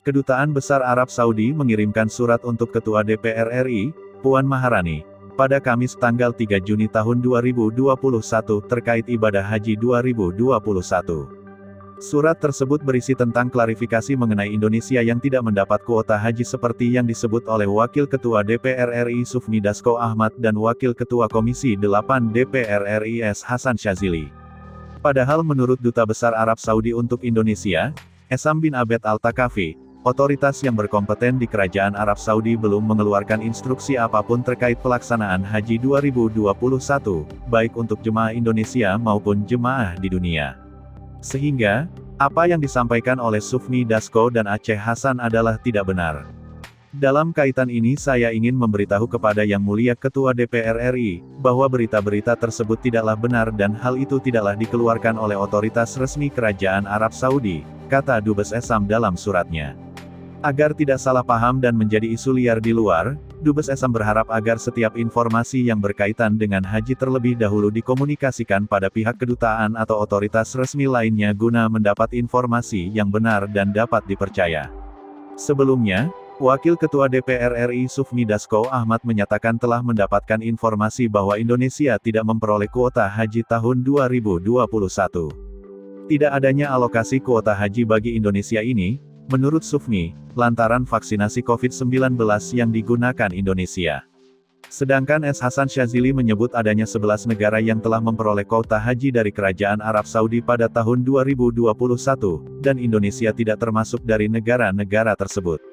Kedutaan Besar Arab Saudi mengirimkan surat untuk Ketua DPR RI, Puan Maharani, pada Kamis tanggal 3 Juni tahun 2021 terkait ibadah haji 2021. Surat tersebut berisi tentang klarifikasi mengenai Indonesia yang tidak mendapat kuota haji seperti yang disebut oleh Wakil Ketua DPR RI Sufmi Dasko Ahmad dan Wakil Ketua Komisi 8 DPR RI S. Hasan Syazili. Padahal menurut Duta Besar Arab Saudi untuk Indonesia, Essam bin Abed Al-Takafi, otoritas yang berkompeten di Kerajaan Arab Saudi belum mengeluarkan instruksi apapun terkait pelaksanaan haji 2021, baik untuk jemaah Indonesia maupun jemaah di dunia. Sehingga, apa yang disampaikan oleh Sufmi Dasko dan Aceh Hasan adalah tidak benar. Dalam kaitan ini saya ingin memberitahu kepada Yang Mulia Ketua DPR RI, bahwa berita-berita tersebut tidaklah benar dan hal itu tidaklah dikeluarkan oleh otoritas resmi Kerajaan Arab Saudi, kata Dubes Essam dalam suratnya. Agar tidak salah paham dan menjadi isu liar di luar, Dubes Essam berharap agar setiap informasi yang berkaitan dengan haji terlebih dahulu dikomunikasikan pada pihak kedutaan atau otoritas resmi lainnya guna mendapat informasi yang benar dan dapat dipercaya. Sebelumnya, Wakil Ketua DPR RI Sufmi Dasko Ahmad menyatakan telah mendapatkan informasi bahwa Indonesia tidak memperoleh kuota haji tahun 2021. Tidak adanya alokasi kuota haji bagi Indonesia ini, menurut Sufmi, lantaran vaksinasi COVID-19 yang digunakan Indonesia. Sedangkan S. Hasan Syazili menyebut adanya 11 negara yang telah memperoleh kuota haji dari Kerajaan Arab Saudi pada tahun 2021, dan Indonesia tidak termasuk dari negara-negara tersebut.